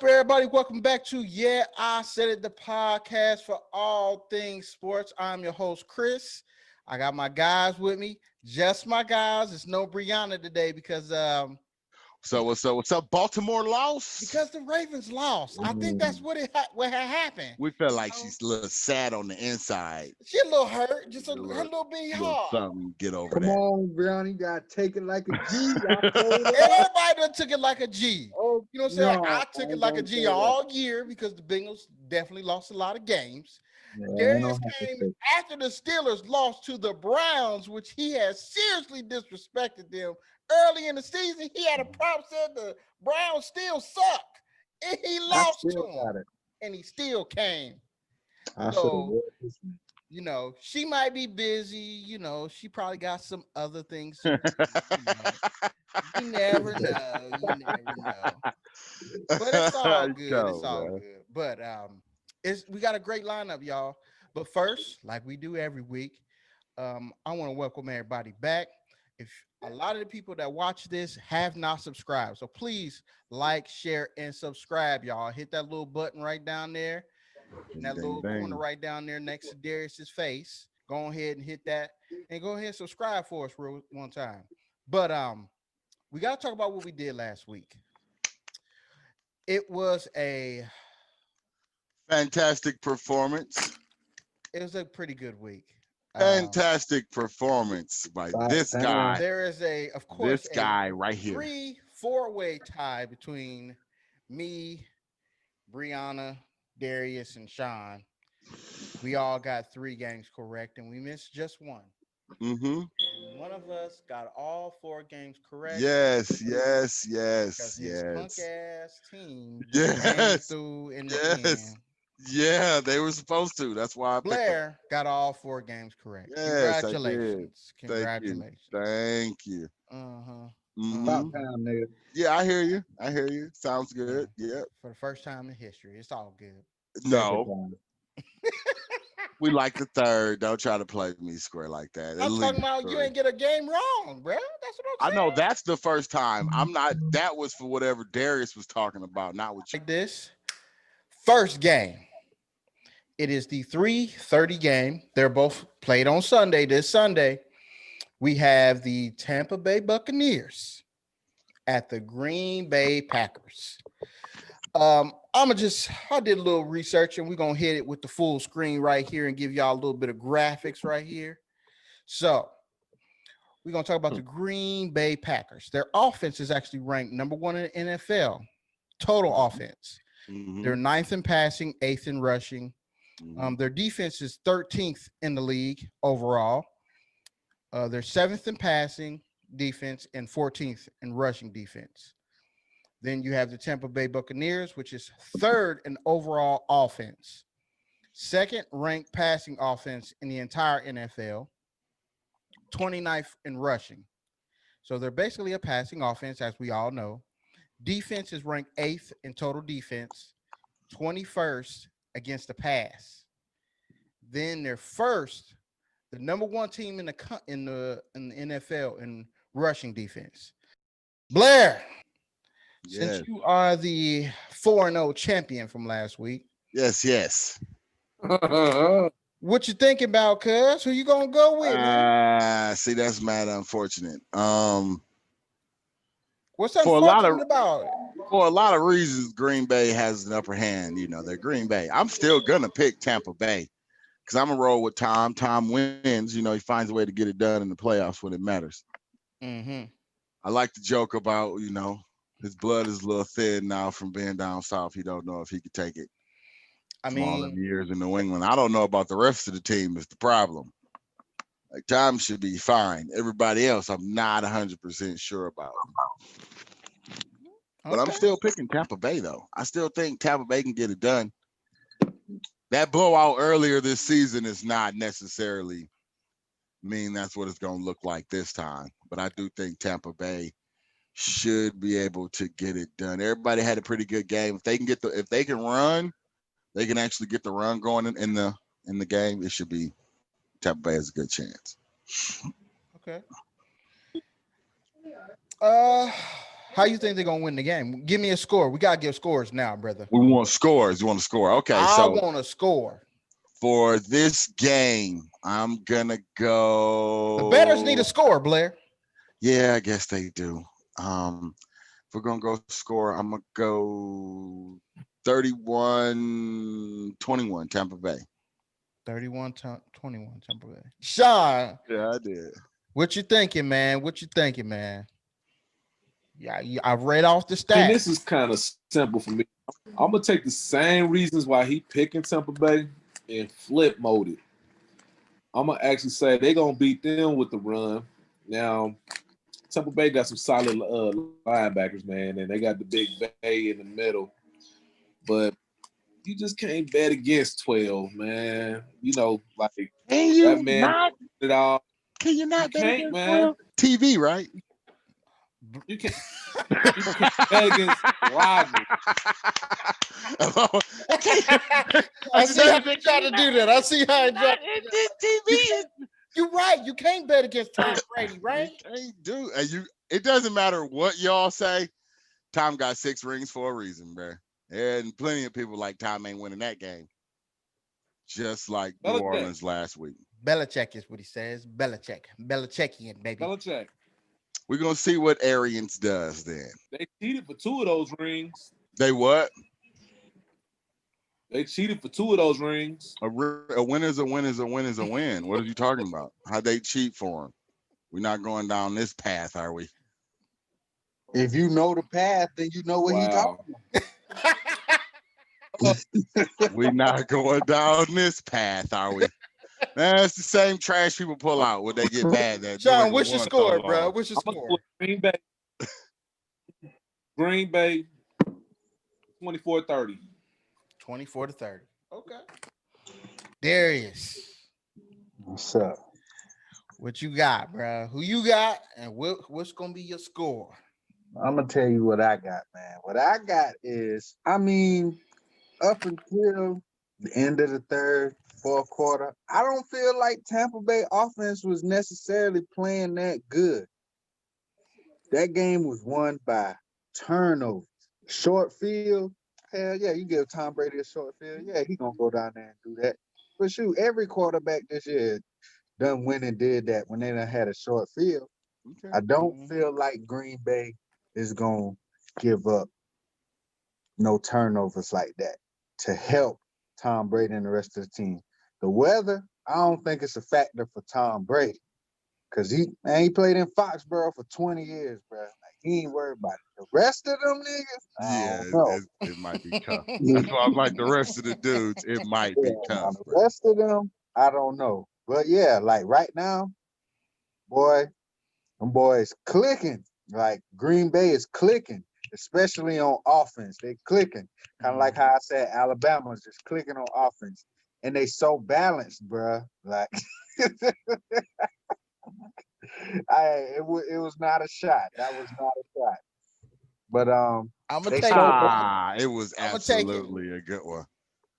everybody? Welcome back to Yeah, I Said It, the podcast for all things sports. I'm your host, Chris. I got my guys with me, just my guys. It's no Brianna today So what's up? Baltimore lost. because the Ravens lost. I think that's what had happened. We felt You like know, she's a little sad on the inside. she a little hurt, just A her little bitty little heart. something. Get over Come that. on, Brown. You gotta take it like a G. I told her. Everybody done took it like a G. Oh You know what I'm saying? no, I I took it ain't like a gonna G say that. all year because the Bengals definitely lost a lot of games. Yeah, I Darius don't have to came say. after the Steelers lost to the Browns, which he has seriously disrespected them early in the season. He had a problem, said the Browns still suck, and he I lost to still them, got it. and he still came. I should have So, wore this one. she might be busy. She probably got some other things to do. You know, you never know. You never know. But it's all good. It's Go, all man. good. But we got a great lineup, y'all. But first, like we do every week, I want to welcome everybody back. If a lot of the people that watch this have not subscribed, so please like, share, and subscribe, y'all. Hit that little button right down there, in that Ding, little corner ding. right down there next to Darius's face. Go ahead and hit that, and go ahead and subscribe for us real one time. But we got to talk about what we did last week. It was a Fantastic performance. it was a pretty good week. Um, Fantastic performance by About this time. guy. there is of course, This a guy right here. 3-4-way tie between me, Brianna, Darius, and Sean. We all got 3 games correct, and we missed just one. Mm-hmm. And one of us got all 4 games correct Yes, yes, because yes, his punk yes. ass team just ran Yes. through in the Yes. end. Yeah, they were supposed to. That's why I picked them. Blair got all 4 games correct. Yes, I did. Congratulations. Thank you. Congratulations. Thank you. Uh-huh. Hmm. About time, nigga. Yeah, I hear you. I hear you. Sounds Yeah. good. Yep. For the first time in history. It's all good. Second No, time. we like the third. Don't try to play me square like that. At I'm talking least about you three. ain't get a game wrong, bro. That's what I I'm know saying. that's the first time. I'm not. That was for whatever Darius was talking about, not what you. Like this. First game. It is the 3:30 game. They're both played on Sunday. This Sunday, we have the Tampa Bay Buccaneers at the Green Bay Packers. I did a little research and we're gonna hit it with the full screen right here and give y'all a little bit of graphics right here. So we're gonna talk about the Green Bay Packers. Their offense is actually ranked number 1 in the NFL. Total offense. Mm-hmm. They're 9th in passing, 8th in rushing. Their defense is 13th in the league overall. They're 7th in passing defense and 14th in rushing defense. Then you have the Tampa Bay Buccaneers, which is 3rd in overall offense, 2nd ranked passing offense in the entire NFL, 29th in rushing. So they're basically a passing offense, as we all know. Defense is ranked 8th in total defense, 21st against the pass. Then they're first, the number 1 team in the NFL in rushing defense. Blair, since Yes. you are the 4-0 champion from last week, Yes. Yes. what you thinking about, cuz? Who you gonna go with, man? See, that's mad unfortunate. What's For a lot of unfortunate about it? for a lot of reasons, Green Bay has an upper hand. You know, they're Green Bay. I'm still gonna pick Tampa Bay because I'm gonna roll with Tom. Tom wins. You know, he finds a way to get it done in the playoffs when it matters. Mm-hmm. I like to joke about, his blood is a little thin now from being down south. He don't know if he could take it I from all them mean, years in New England. I don't know about the rest of the team is the problem. Like Tom should be fine. Everybody else, I'm not 100% sure about. But I'm okay. still picking Tampa Bay though. I still think Tampa Bay can get it done. That blowout earlier this season is not necessarily mean that's what it's going to look like this time. But I do think Tampa Bay should be able to get it done. Everybody had a pretty good game. If they can run, they can actually get the run going in the game. It should be Tampa Bay has a good chance. Okay. Uh How you think they're gonna win the game? Give me a score. We gotta give scores now, brother. We want scores. You want to score? Okay, I so want a score. for this game, I'm gonna go. The bettors need a score, Blair. Yeah, I guess they do. If we're gonna go score, I'm gonna go 31-21 Tampa Bay. 31-21 Tampa Bay. Sean, Yeah, I did. what you thinking, man? Yeah, I've read off the I mean, stats. this is kind of simple for me. I'm gonna take the same reasons why he picking Tampa Bay and flip mode it. I'm gonna actually say they're gonna beat them with the run. Now, Tampa Bay got some solid linebackers, man, and they got the big Bay in the middle. But you just can't bet against 12, man. You know, like Can you that man not? it all. Can you not You bet can't, against man. 12? TV, right? You can't bet against Rodgers. I see how they try to do that. I see how it try to do that. TV. You're right. You can't bet against Tom Brady, right? You can't do. And it doesn't matter what y'all say. Tom got 6 rings for a reason, bro. And plenty of people like Tom ain't winning that game. Just like New Belichick. Orleans last week. Belichick is what he says. Belichickian, baby. Belichick. We're gonna see what Arians does then. They cheated for 2 of those rings. They what? They cheated for 2 of those rings. A win is a win is a win is a win. What are you talking about? How'd they cheat for him? We're not going down this path, are we? If you know the path, then you know what he's talking about. We're not going down this path, are we? That's the same trash people pull out when they get bad. That Sean, Jordan what's your won score, so bro? long. What's your I'm gonna score? put Green Bay 24-30. 24-30. Okay. Darius, What's up? what you got, bro? Who you got, and what's gonna be your score? I'm gonna tell you what I got, man. What I got is, I mean, up until the end of the third, fourth quarter, I don't feel like Tampa Bay offense was necessarily playing that good. That game was won by turnovers. Short field, hell yeah, you give Tom Brady a short field, yeah, he gonna go down there and do that. But shoot, every quarterback this year done went and did that when they done had a short field. Okay. I don't feel like Green Bay is gonna give up no turnovers like that to help Tom Brady and the rest of the team. The weather, I don't think it's a factor for Tom Brady. Cause he played in Foxborough for 20 years, bro. Like, he ain't worried about it. The rest of them niggas, Yeah, I don't know. it might be tough. That's why I'm like the rest of the dudes. It might be Yeah, tough. the rest of them, I don't know. But yeah, like right now, boy, them boys clicking. Like Green Bay is clicking, especially on offense. They clicking. Kind of like how I said Alabama's just clicking on offense. And they so balanced, bruh. Like it was not a shot. That was not a shot. But I'm gonna They take so- it. It was I'ma take it. absolutely a good one.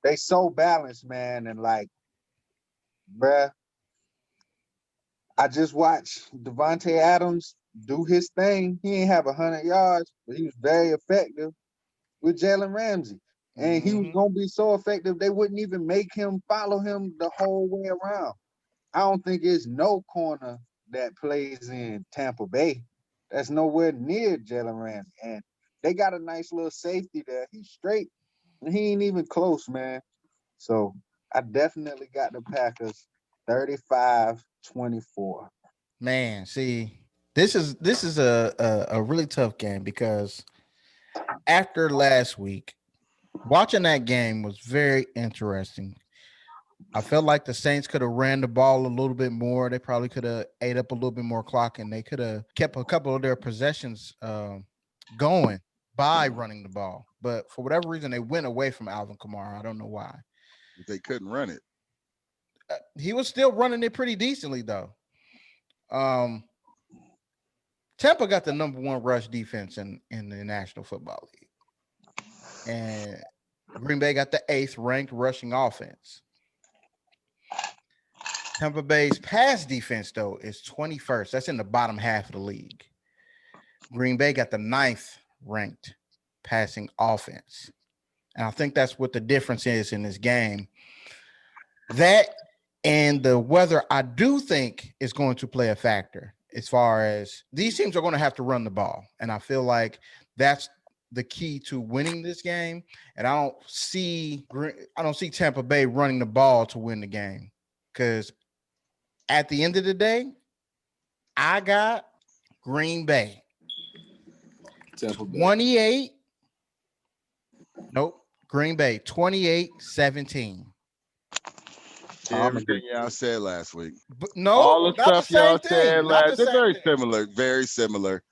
they so balanced, man. And like, bruh, I just watched Devontae Adams do his thing. He ain't have 100 yards, but he was very effective with Jalen Ramsey. And he was Mhm. gonna be so effective, they wouldn't even make him follow him the whole way around. I don't think it's no corner that plays in Tampa Bay that's nowhere near Jalen Ramsey. And they got a nice little safety there. He's straight. And he ain't even close, man. So I definitely got the Packers 35-24. Man, see, this is a really tough game because after last week, watching that game was very interesting. I felt like the Saints could have ran the ball a little bit more. They probably could have ate up a little bit more clock, and they could have kept a couple of their possessions going by running the ball. But for whatever reason, they went away from Alvin Kamara. I don't know why. They couldn't run it. He was still running it pretty decently, though. Tampa got the number 1 rush defense in the National Football League. And Green Bay got the 8th ranked rushing offense. Tampa Bay's pass defense, though, is 21st. That's in the bottom half of the league. Green Bay got the 9th ranked passing offense. And I think that's what the difference is in this game. That and the weather, I do think, is going to play a factor as far as these teams are going to have to run the ball. And I feel like that's the key to winning this game. And I don't see Tampa Bay running the ball to win the game, because at the end of the day, I got Green Bay Tampa Bay. 28. Nope. Green Bay 28-17. Everything y'all said last week. But no, All the not stuff the same y'all thing. said Not last. the They're same very thing. similar. Very similar.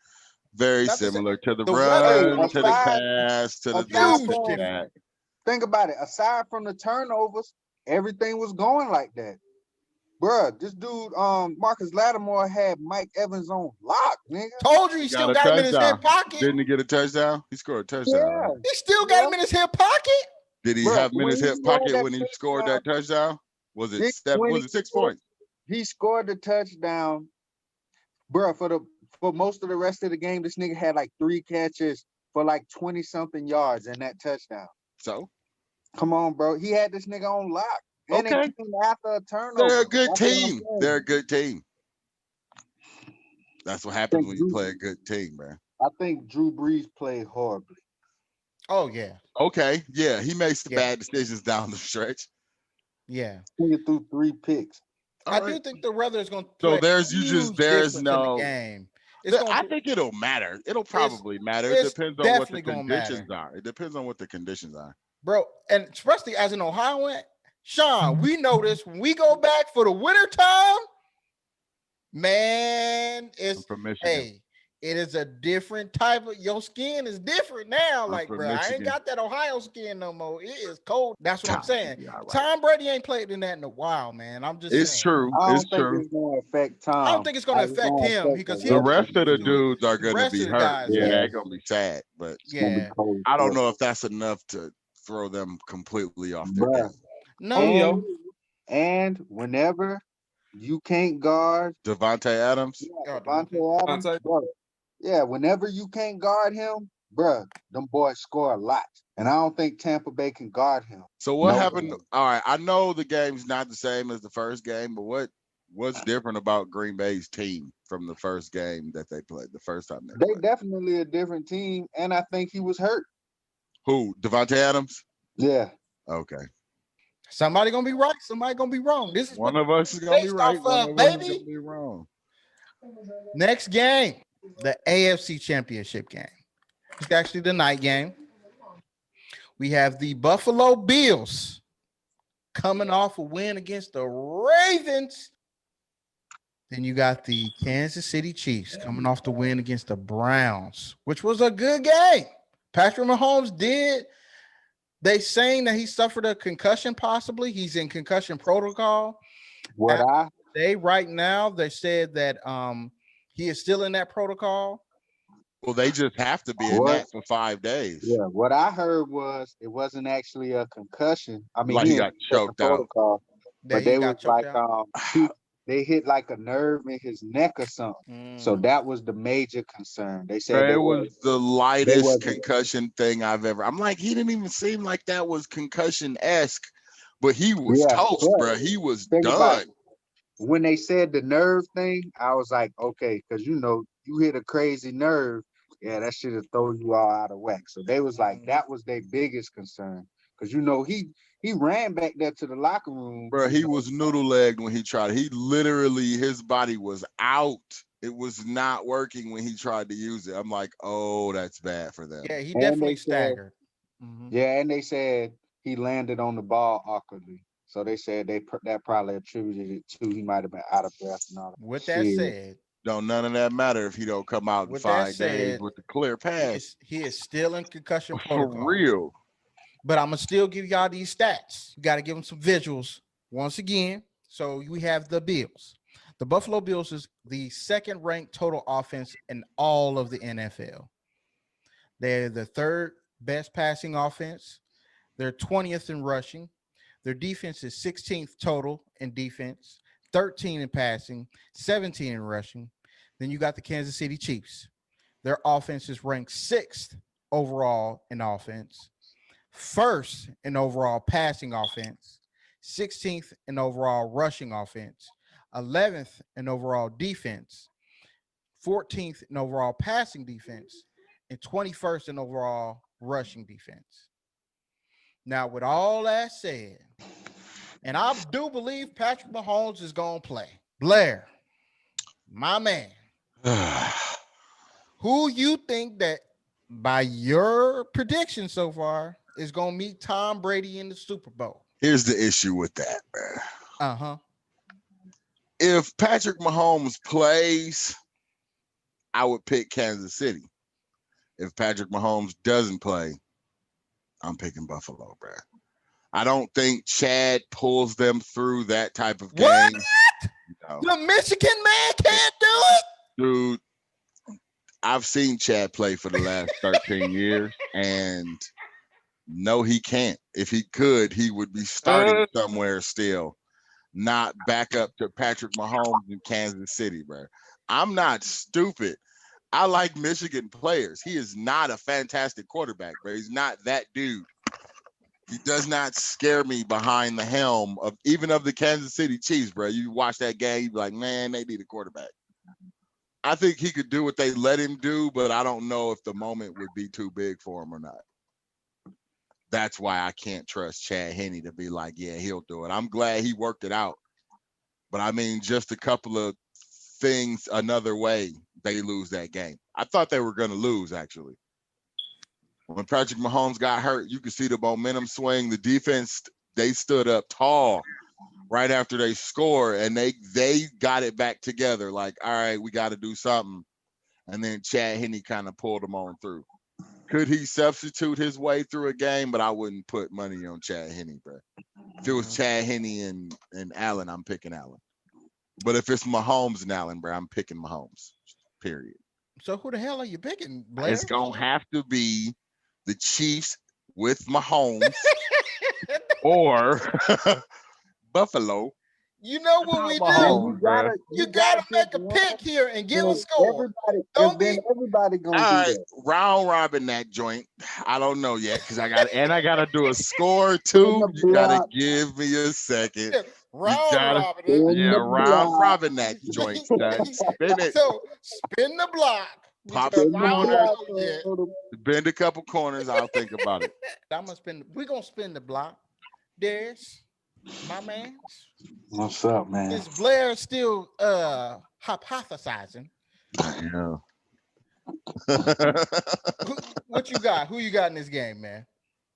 Very Not the same- similar to the the weather run, is to the aside- pass, to the aside this, from- to that. Think about it. Aside from the turnovers, everything was going like that. Bruh, this dude, Marcus Lattimore had Mike Evans on lock, nigga. Told you he He still got a got him in his hip touchdown. pocket. Didn't he get a touchdown? He scored a touchdown. Yeah. Right? He still got him in his hip pocket. Did he Bruh, have him in his when he hip scored pocket that when he scored touchdown- that touchdown? Was it Nick, 7? when Was he it 6 scored- points? He scored the touchdown. Bruh, for most of the rest of the game, this nigga had like 3 catches for like 20-something yards in that touchdown. So Come on, bro. He had this nigga on lock. And Okay. it came after a turnover. they're a good That's what I'm team. saying. They're a good team. That's what happens Thank when you you. play a good team, man. I think Drew Brees played horribly. Oh yeah, Okay, yeah, he made some Yeah. bad decisions down the stretch. yeah. He threw 3 picks. I All do right. think the weather is going to. So play there's a you just huge there's difference in no. the game. It's I going. think it'll matter. It'll probably matter. It it's depends on what the definitely gonna conditions matter. are. It depends on what the conditions are. Bro, and especially as an Ohioan, Sean, we know this when we go back for the winter time. Man, I'm it's from Michigan. hey, it is a different type of your skin is different now. I'm Like, from bro, I ain't Michigan. got that Ohio skin no more. It is cold. That's what I'm saying. Yeah, right. Tom Brady ain't played in that in a while, man. I'm just It's saying. true. I don't It's think true. it's going to affect Tom. I don't think it's going to affect him because The rest of the dude, dudes are the going to rest be of the hurt. guys, Yeah, yeah. they're going to be sad, but yeah. I don't know if that's enough to throw them completely off their Bruh. game. No, Yo. And whenever you can't guard Devontae Adams. Oh, Devontae Adams, Devontae. bruh, yeah, whenever you can't guard him, bruh, them boys score a lot. And I don't think Tampa Bay can guard him. So what No. happened? All right, I know the game's not the same as the first game, but what's different about Green Bay's team from the first game that they played, the first time they They played? definitely a different team, and I think he was hurt. Who? Devontae Adams? Yeah. Okay. somebody gonna be right, somebody gonna be wrong. This is One what of us is gonna be based right. off One of, of us is baby. gonna be wrong. next game, the AFC Championship game. It's actually the night game. We have the Buffalo Bills coming off a win against the Ravens. Then you got the Kansas City Chiefs coming off the win against the Browns, which was a good game. Patrick Mahomes did. They saying that he suffered a concussion, possibly. He's in concussion protocol. What I Right now, they said that he is still in that protocol. Well, they just have to be in What? that for 5 days. what I heard was it wasn't actually a concussion. I mean, Like he in got concussion choked out. protocol, That but he they got was like choked out. they hit like a nerve in his neck or something. So Mm. that was the major concern. They said Bro, they it was the lightest wasn't- concussion thing I've ever. I'm like, he didn't even seem like that was concussion-esque, but he was Yeah, toast, but bro. He was think about done. it. When they said the nerve thing, I was like, okay, because you hit a crazy nerve, yeah, that should have thrown you all out of whack. So they was like, that was their biggest concern. Because he ran back there to the locker room. Bro, he was noodle-legged when he tried. He literally, his body was out. It was not working when he tried to use it. I'm like, oh, that's bad for them. Yeah, he And definitely they said- staggered. Mhm. Yeah, and they said he landed on the ball awkwardly. So they said that probably attributed it to he might have been out of breath and all that. With that shit. said, Don't none of that matter if he don't come out in With that 5 days said, with the clear pass. he is still in concussion For protocol. real. But I'm gonna still give y'all these stats. You got to give them some visuals once again. So we have the Bills. The Buffalo Bills is the second ranked total offense in all of the NFL. They're the third best passing offense. They're 20th in rushing. Their defense is 16th total in defense, 13 in passing, 17 in rushing. Then you got the Kansas City Chiefs. Their offense is ranked 6th overall in offense, 1st in overall passing offense, 16th in overall rushing offense, 11th in overall defense, 14th in overall passing defense, and 21st in overall rushing defense. Now, with all that said, and I do believe Patrick Mahomes is going to play. Blair, my man, who you think that by your prediction so far is going to meet Tom Brady in the Super Bowl? Here's the issue with that, man. Uh-huh. If Patrick Mahomes plays, I would pick Kansas City. If Patrick Mahomes doesn't play, I'm picking Buffalo, bro. I don't think Chad pulls them through that type of game. What? No. The Michigan man can't do it? Dude, I've seen Chad play for the last 13 years, and no, he can't. If he could, he would be starting somewhere still, not back up to Patrick Mahomes in Kansas City, bro. I'm not stupid. I like Michigan players. He is not a fantastic quarterback, bro. He's not that dude. He does not scare me behind the helm of even of the Kansas City Chiefs, bro. You watch that game, you be like, man, they need a quarterback. I think he could do what they let him do, but I don't know if the moment would be too big for him or not. That's why I can't trust Chad Henne to be like, yeah, he'll do it. I'm glad he worked it out. But I mean, just a couple of things another way, they lose that game. I thought they were going to lose, actually. When Patrick Mahomes got hurt, you could see the momentum swing. The defense, they stood up tall right after they scored, and they got it back together. Like, all right, we got to do something. And then Chad Henne kind of pulled them on through. Could he substitute his way through a game? But I wouldn't put money on Chad Henne, bro. If it was Chad Henne and Allen, I'm picking Allen. But if it's Mahomes and Allen, bro, I'm picking Mahomes, period. So who the hell are you picking, Blair? It's going to have to be the Chiefs with Mahomes or Buffalo. You know what we do? Mahomes, bruh. You gotta make a pick here and give a score. Don't be Everybody gonna All do right, that. round robin that joint. I don't know yet because I gotta do a score too. You gotta give me a second. round gotta- robin. Yeah, round robin that joint. Spin it, So spin the block. We Pop just the round corners. it out yet. bend a couple corners. I'll think about it. I'm gonna spin. We're gonna spin the block. Darius, my man. What's up, man? Is Blair still hypothesizing? Yeah. What you got? Who you got in this game, man?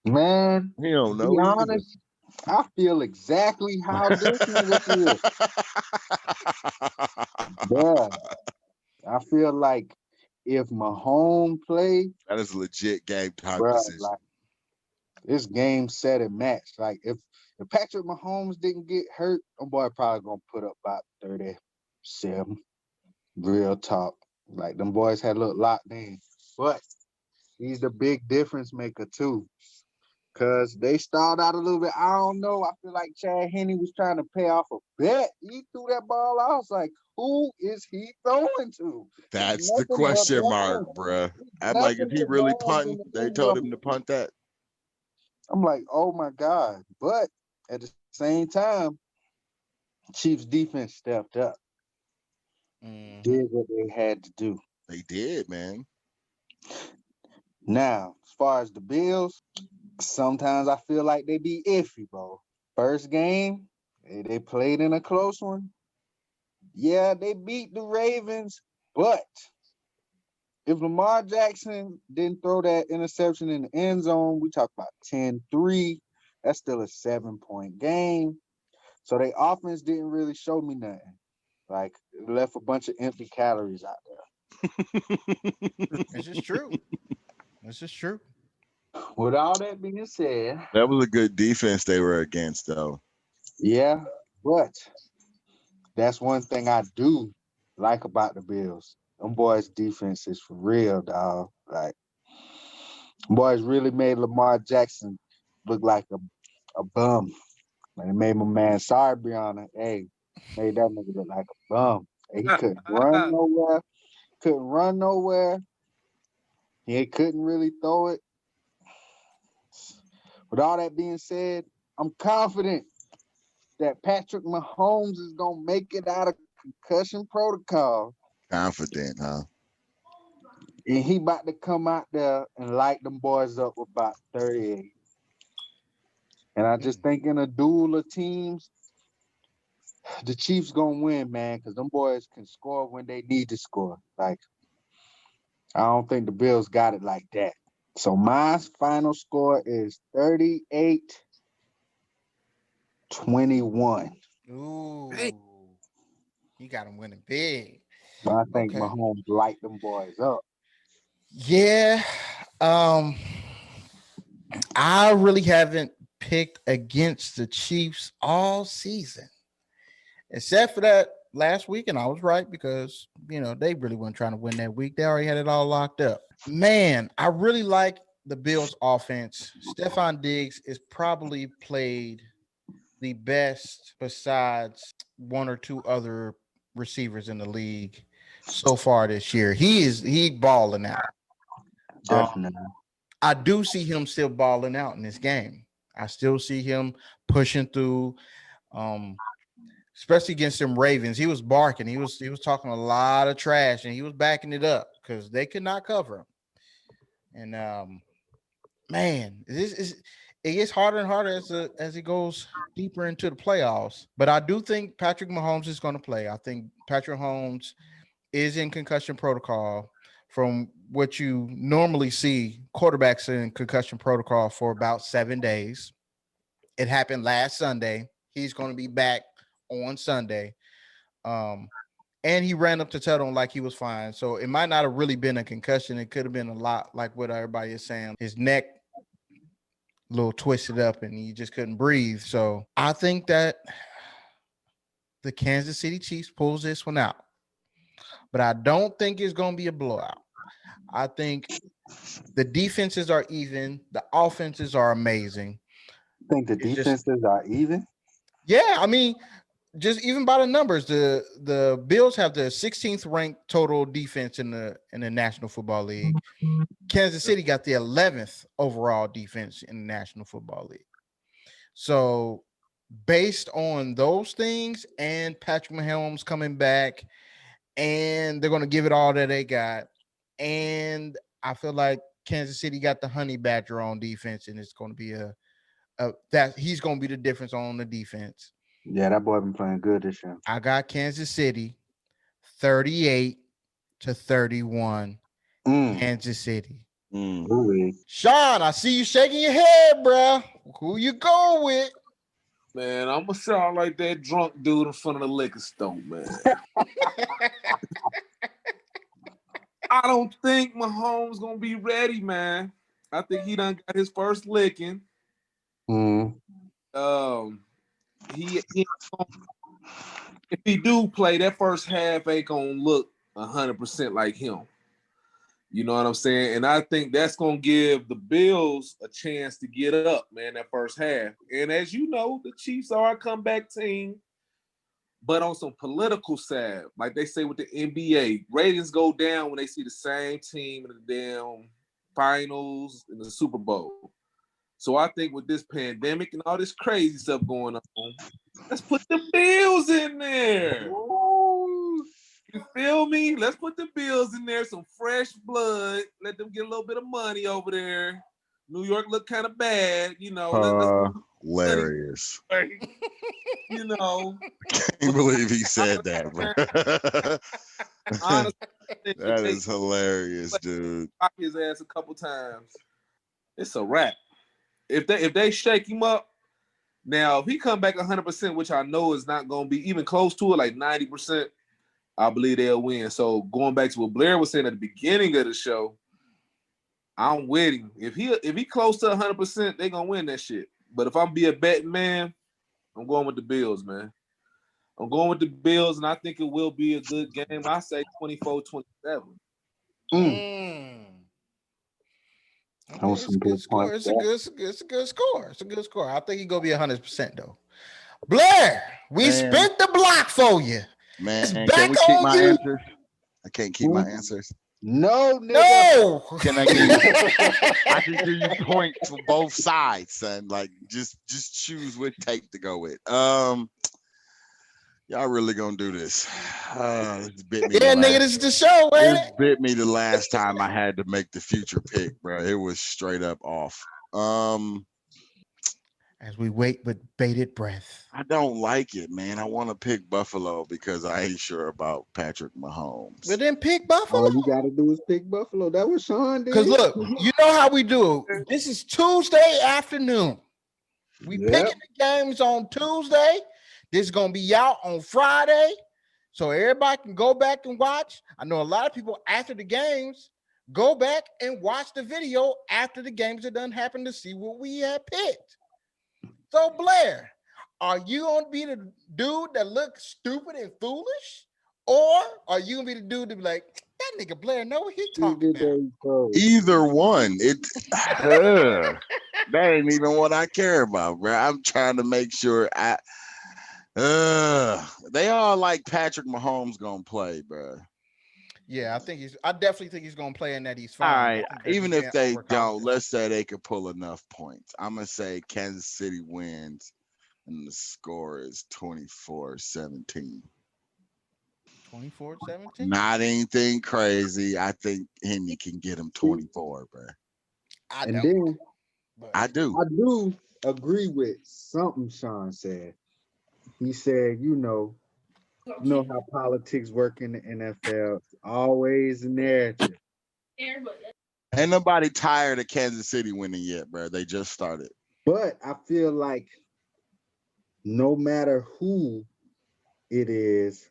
Man, He don't to know. be either. honest, I feel exactly how this nigga feels. Yeah, I feel like if Mahomes play, That is a legit game time bruh, decision. like this game set and match. Like if Patrick Mahomes didn't get hurt, I'm boy probably gonna put up about 37. Real talk. Like them boys had a little locked in. But he's the big difference maker too. Cause they stalled out a little bit. I don't know. I feel like Chad Henne was trying to pay off a bet. He threw that ball out. I was like, who is he throwing to? That's Nothing the but question mark, Buffalo. bruh. I'm like, is Nothing he but really Buffalo punting? They in told him to Buffalo. punt that. I'm like, oh my God. But at the same time, Chiefs defense stepped up, did what they had to do. They did, man. Now, as far as the Bills, sometimes I feel like they be iffy, bro. First game, they played in a close one. Yeah, they beat the Ravens, but if Lamar Jackson didn't throw that interception in the end zone, we talk about 10-3. That's still a 7-point game. So their offense didn't really show me nothing. Like, it left a bunch of empty calories out there. This is true. This is true. With all that being said, That was a good defense they were against, though. yeah, but that's one thing I do like about the Bills. Them boys' defense is for real, dog. Like, boys really made Lamar Jackson look like a bum. Like, it made my man, sorry, Brianna, hey, made that nigga look like a bum. Hey, he couldn't run nowhere. He couldn't really throw it. With all that being said, I'm confident that Patrick Mahomes is gonna make it out of concussion protocol, Confident, huh? and he about to come out there and light them boys up with about 38. And I just think in a duel of teams, the Chiefs gonna win, man, because them boys can score when they need to score. Like, I don't think the Bills got it like that. So my final score is 38-21. Ooh, Hey. you got him winning big. But I think Okay. Mahomes light them boys up. Yeah. I really haven't picked against the Chiefs all season, except for that last week, and I was right because they really weren't trying to win that week. They already had it all locked up. Man, I really like the Bills' offense. Stephon Diggs is probably played the best besides one or two other receivers in the league so far this year. He balling out. Definitely. I do see him still balling out in this game. I still see him pushing through, especially against them Ravens. He was barking. He was talking a lot of trash, and he was backing it up because they could not cover him. And man, it gets harder and harder as it goes deeper into the playoffs. But I do think Patrick Mahomes is going to play. I think Patrick Mahomes is in concussion protocol. From what you normally see, quarterbacks in concussion protocol for about 7 days. It happened last Sunday. He's going to be back on Sunday. And he ran up to tell them like he was fine. So it might not have really been a concussion. It could have been a lot like what everybody is saying. His neck a little twisted up and he just couldn't breathe. So I think that the Kansas City Chiefs pulls this one out. But I don't think it's going to be a blowout. I think the defenses are even. The offenses are amazing. I think the defenses are even. Yeah, I mean, just even by the numbers, the Bills have the 16th ranked total defense in the National Football League. Kansas City got the 11th overall defense in the National Football League. So based on those things and Patrick Mahomes coming back, and they're going to give it all that they got, and I feel like Kansas City got the honey badger on defense, and it's going to be that he's going to be the difference on the defense. Yeah, that boy been playing good this year. I got Kansas City 38-31. Kansas City. Sean, I see you shaking your head, bro. Who you go with? Man, I'm gonna sound like that drunk dude in front of the liquor store, man. I don't think Mahomes gonna be ready, man. I think he done got his first licking. He if he do play, that first half ain't gonna look 100% like him. You know what I'm saying? And I think that's gonna give the Bills a chance to get up, man, that first half. And as you know, the Chiefs are a comeback team, but on some political side, like they say with the NBA, ratings go down when they see the same team in the damn finals in the Super Bowl. So I think with this pandemic and all this crazy stuff going on, let's put the Bills in there. You feel me? Let's put the Bills in there, some fresh blood. Let them get a little bit of money over there. New York look kind of bad, you know. Hilarious. You know. Can't believe he said that, bro. Honestly, that is hilarious, dude. Pop his ass a couple times. It's a wrap. If they shake him up, now if he come back 100%, which I know is not going to be even close to it, like 90%, I believe they'll win. So going back to what Blair was saying at the beginning of the show, I'm with him. If he close to 100%, they gonna win that shit. But if I'm be a betting man, I'm going with the Bills, man. I'm going with the Bills, and I think it will be a good game. I say 24-27. It's a good score. It's a good score. It's a good score. I think he's gonna be 100% though. Blair, we spent the block for you. Man, can we keep my answers? I can't keep my answers. No, nigga. No. Can I give you? I can give you points for both sides, son. Like just choose what take to go with. Y'all really gonna do this? This bit me. Yeah, the nigga, last, this is the show, ain't this it? bit me the last time I had to make the future pick, bro. It was straight up off. As we wait with bated breath. I don't like it, man. I want to pick Buffalo because I ain't sure about Patrick Mahomes. But then pick Buffalo. All you gotta do is pick Buffalo. That was Sean did. Because look, you know how we do it. This is Tuesday afternoon. We Yep. picking the games on Tuesday. This is gonna be out on Friday. So everybody can go back and watch. I know a lot of people after the games go back and watch the video after the games that done happen to see what we had picked. So Blair, are you gonna be the dude that looks stupid and foolish? Or are you gonna be the dude to be like, that nigga Blair know what he talking about? Either one. That ain't even what I care about, bro. I'm trying to make sure they all like Patrick Mahomes gonna play, bro. Yeah, I definitely think he's gonna play in that he's All fine. right, even if they don't, let's say they could pull enough points. I'm gonna say Kansas City wins, and the score is 24-17. 24-17. Not anything crazy. I think Henry can get him 24, bro. I And don't. then I do. I do agree with something Sean said. He said, you know how politics work in the NFL. Always a narrative. Ain't nobody tired of Kansas City winning yet, bro. They just started. But I feel like no matter who it is,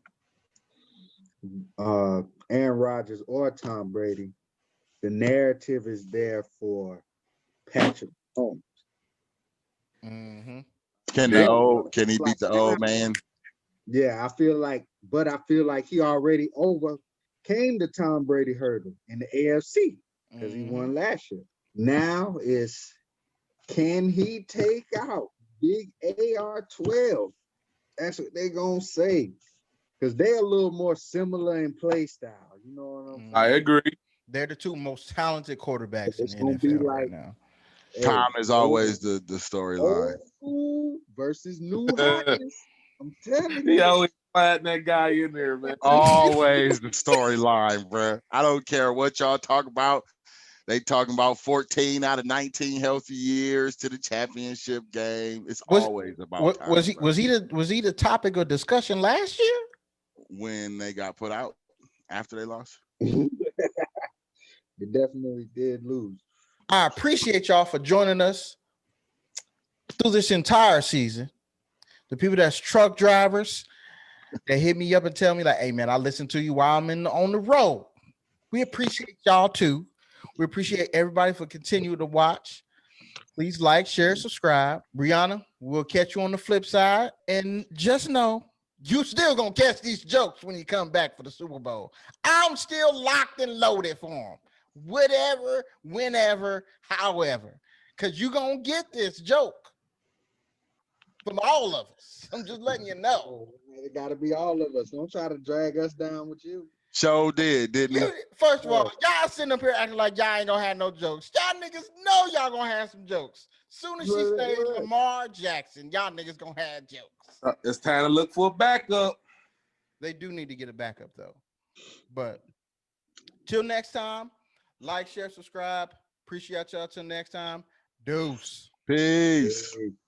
Aaron Rodgers or Tom Brady, the narrative is there for Patrick Mahomes. Mm-hmm. Can he beat the old man? Yeah, I feel like he already overcame the Tom Brady hurdle in the AFC because he won last year. Now is, can he take out Big AR-12? That's what they're gonna say. Because they're a little more similar in play style. You know what I'm saying? I agree. They're the two most talented quarterbacks It's in the gonna be NFL like, right now. Tom is always the storyline. Old school versus new hotness. I'm telling He you. always find that guy in there, man. Always the storyline, bro. I don't care what y'all talk about. They talking about 14 out of 19 healthy years to the championship game. It's always about Tom. Was he the topic of discussion last year? When they got put out after they lost? They definitely did lose. I appreciate y'all for joining us through this entire season. The people that's truck drivers that hit me up and tell me like, hey man, I listen to you while I'm on the road. We appreciate y'all too. We appreciate everybody for continuing to watch. Please like, share, subscribe. Brianna, we'll catch you on the flip side. And just know you still gonna catch these jokes when you come back for the Super Bowl. I'm still locked and loaded for them. Whatever, whenever, however. Because you're gonna get this joke from all of us. I'm just letting you know. It gotta be all of us. Don't try to drag us down with you. Show didn't he? First of all, y'all sitting up here acting like y'all ain't gonna have no jokes. Y'all niggas know y'all gonna have some jokes. Soon as she says Lamar Jackson, y'all niggas gonna have jokes. It's time to look for a backup. They do need to get a backup though. But till next time, like, share, subscribe. Appreciate y'all. Till next time, deuce. Peace.